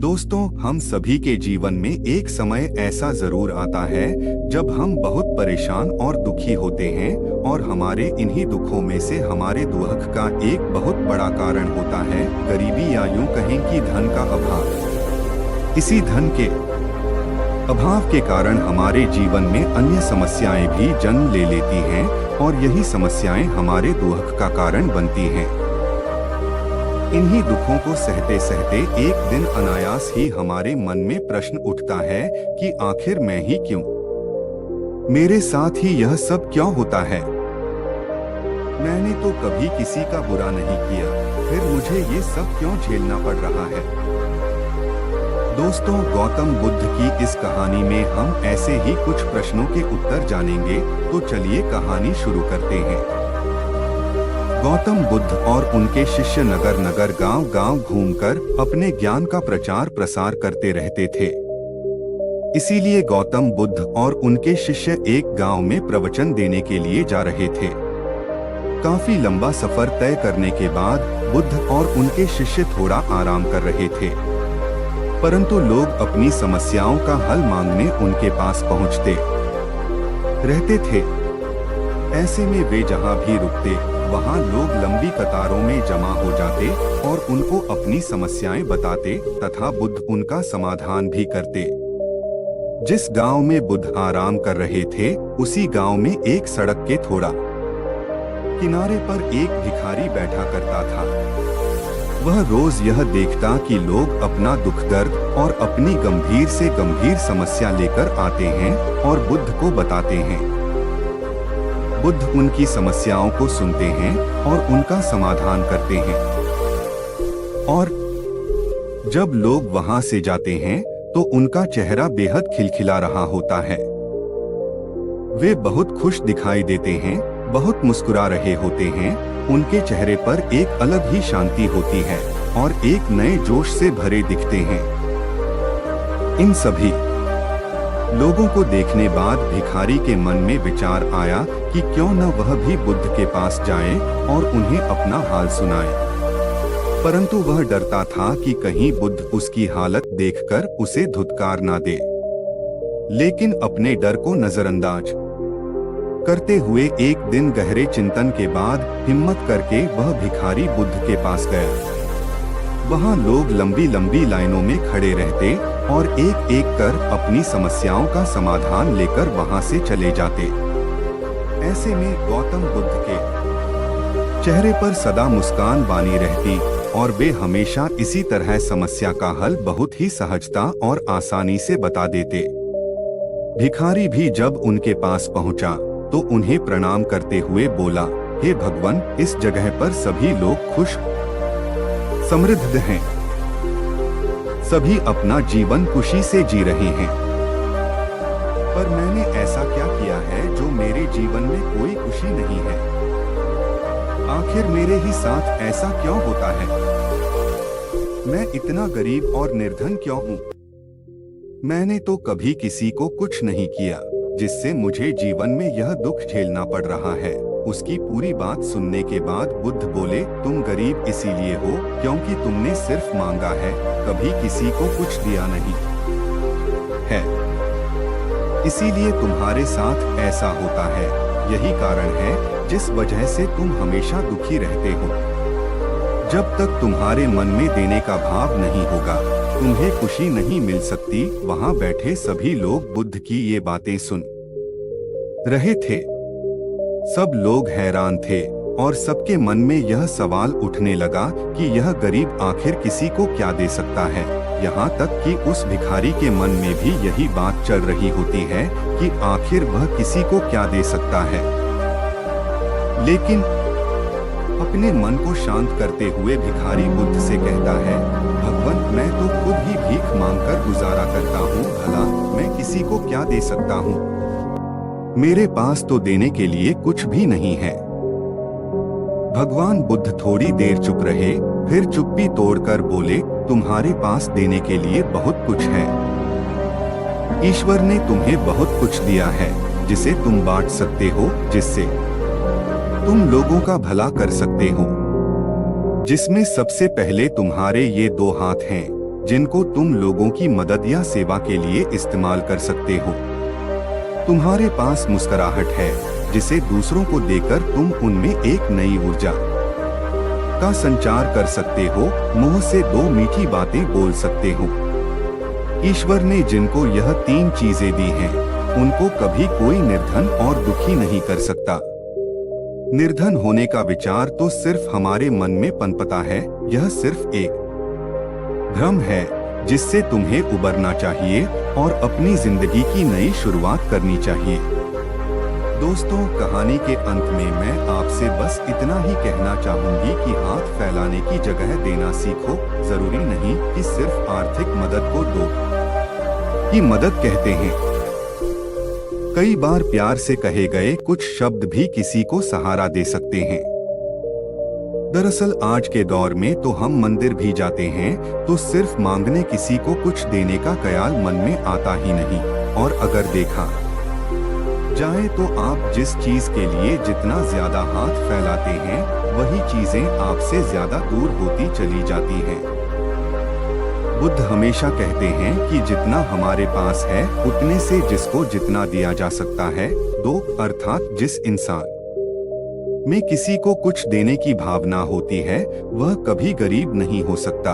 दोस्तों, हम सभी के जीवन में एक समय ऐसा जरूर आता है जब हम बहुत परेशान और दुखी होते हैं और हमारे इन्हीं दुखों में से हमारे दुख का एक बहुत बड़ा कारण होता है गरीबी या यूं कहें कि धन का अभाव। इसी धन के अभाव के कारण हमारे जीवन में अन्य समस्याएं भी जन्म ले लेती हैं और यही समस्याएं हमारे दुख का कारण बनती हैं। इन्हीं दुखों को सहते सहते एक दिन अनायास ही हमारे मन में प्रश्न उठता है कि आखिर मैं ही क्यों, मेरे साथ ही यह सब क्यों होता है। मैंने तो कभी किसी का बुरा नहीं किया, फिर मुझे ये सब क्यों झेलना पड़ रहा है। दोस्तों, गौतम बुद्ध की इस कहानी में हम ऐसे ही कुछ प्रश्नों के उत्तर जानेंगे, तो चलिए कहानी शुरू करते हैं। गौतम बुद्ध और उनके शिष्य नगर नगर गांव गांव घूमकर अपने ज्ञान का प्रचार प्रसार करते रहते थे। इसीलिए गौतम बुद्ध और उनके शिष्य एक गांव में प्रवचन देने के लिए जा रहे थे। काफी लंबा सफर तय करने के बाद बुद्ध और उनके शिष्य थोड़ा आराम कर रहे थे, परंतु लोग अपनी समस्याओं का हल मांगने उनके पास पहुंचते रहते थे। ऐसे में वे जहां भी रुकते वहां लोग लंबी कतारों में जमा हो जाते और उनको अपनी समस्याएं बताते तथा बुद्ध उनका समाधान भी करते। जिस गांव में बुद्ध आराम कर रहे थे उसी गांव में एक सड़क के थोड़ा किनारे पर एक भिखारी बैठा करता था। वह रोज यह देखता कि लोग अपना दुख दर्द और अपनी गंभीर से गंभीर समस्या लेकर आते हैं और बुद्ध को बताते हैं। बुद्ध उनकी समस्याओं को सुनते हैं और उनका समाधान करते हैं। और जब लोग वहां से जाते हैं तो उनका चेहरा बेहद खिलखिला रहा होता है। वे बहुत खुश दिखाई देते हैं, बहुत मुस्कुरा रहे होते हैं। उनके चेहरे पर एक अलग ही शांति होती है और एक नए जोश से भरे दिखते हैं। इन सभी लोगों को देखने बाद भिखारी के मन में विचार आया कि क्यों न वह भी बुद्ध के पास जाए और उन्हें अपना हाल सुनाए। परंतु वह डरता था कि कहीं बुद्ध उसकी हालत देखकर उसे धुतकार ना दे। लेकिन अपने डर को नजरअंदाज करते हुए एक दिन गहरे चिंतन के बाद हिम्मत करके वह भिखारी बुद्ध के पास गया। वहां लोग लंबी लंबी लाइनों में खड़े रहते और एक एक कर अपनी समस्याओं का समाधान लेकर वहां से चले जाते। ऐसे में गौतम बुद्ध के चेहरे पर सदा मुस्कान बानी रहती और वे हमेशा इसी तरह समस्या का हल बहुत ही सहजता और आसानी से बता देते। भिखारी भी जब उनके पास पहुंचा तो उन्हें प्रणाम करते हुए बोला, हे भगवान, इस जगह पर सभी लोग खुश समृद्ध हैं, सभी अपना जीवन खुशी से जी रहे हैं, पर मैंने ऐसा क्या किया है जो मेरे जीवन में कोई खुशी नहीं है। आखिर मेरे ही साथ ऐसा क्यों होता है। मैं इतना गरीब और निर्धन क्यों हूँ। मैंने तो कभी किसी को कुछ नहीं किया जिससे मुझे जीवन में यह दुख झेलना पड़ रहा है। उसकी पूरी बात सुनने के बाद बुद्ध बोले, तुम गरीब इसीलिए हो क्योंकि तुमने सिर्फ मांगा है, कभी किसी को कुछ दिया नहीं है, इसीलिए तुम्हारे साथ ऐसा होता है। यही कारण है जिस वजह से तुम हमेशा दुखी रहते हो। जब तक तुम्हारे मन में देने का भाव नहीं होगा तुम्हें खुशी नहीं मिल सकती। वहां बैठे सभी लोग बुद्ध की ये बातें सुन रहे थे। सब लोग हैरान थे और सबके मन में यह सवाल उठने लगा कि यह गरीब आखिर किसी को क्या दे सकता है। यहाँ तक कि उस भिखारी के मन में भी यही बात चल रही होती है कि आखिर वह किसी को क्या दे सकता है। लेकिन अपने मन को शांत करते हुए भिखारी बुद्ध से कहता है, भगवान, मैं तो खुद ही भीख मांगकर गुजारा करता हूँ, भला मैं किसी को क्या दे सकता हूँ। मेरे पास तो देने के लिए कुछ भी नहीं है। भगवान बुद्ध थोड़ी देर चुप रहे, फिर चुप्पी तोड़कर बोले, तुम्हारे पास देने के लिए बहुत कुछ है। ईश्वर ने तुम्हें बहुत कुछ दिया है जिसे तुम बांट सकते हो, जिससे तुम लोगों का भला कर सकते हो, जिसमें सबसे पहले तुम्हारे ये दो हाथ हैं जिनको तुम लोगों की मदद या सेवा के लिए इस्तेमाल कर सकते हो। तुम्हारे पास मुस्कुराहट है जिसे दूसरों को देकर तुम उनमें एक नई ऊर्जा का संचार कर सकते हो, मुंह से 2 मीठी बातें बोल सकते हो। ईश्वर ने जिनको यह 3 चीजें दी हैं, उनको कभी कोई निर्धन और दुखी नहीं कर सकता। निर्धन होने का विचार तो सिर्फ हमारे मन में पनपता है। यह सिर्फ एक भ्रम है जिससे तुम्हें उबरना चाहिए और अपनी जिंदगी की नई शुरुआत करनी चाहिए। दोस्तों, कहानी के अंत में मैं आपसे बस इतना ही कहना चाहूंगी कि हाथ फैलाने की जगह देना सीखो। जरूरी नहीं कि सिर्फ आर्थिक मदद को दो ही मदद कहते हैं। कई बार प्यार से कहे गए कुछ शब्द भी किसी को सहारा दे सकते हैं। दरअसल आज के दौर में तो हम मंदिर भी जाते हैं तो सिर्फ मांगने किसी को कुछ देने का ख्याल मन में आता ही नहीं। और अगर देखा जाए तो आप जिस चीज के लिए जितना ज्यादा हाथ फैलाते हैं, वही चीजें आपसे ज्यादा दूर होती चली जाती हैं। बुद्ध हमेशा कहते हैं कि जितना हमारे पास है उतने से जिसको जितना दिया जा सकता है दो, अर्थात जिस इंसान में किसी को कुछ देने की भावना होती है वह कभी गरीब नहीं हो सकता।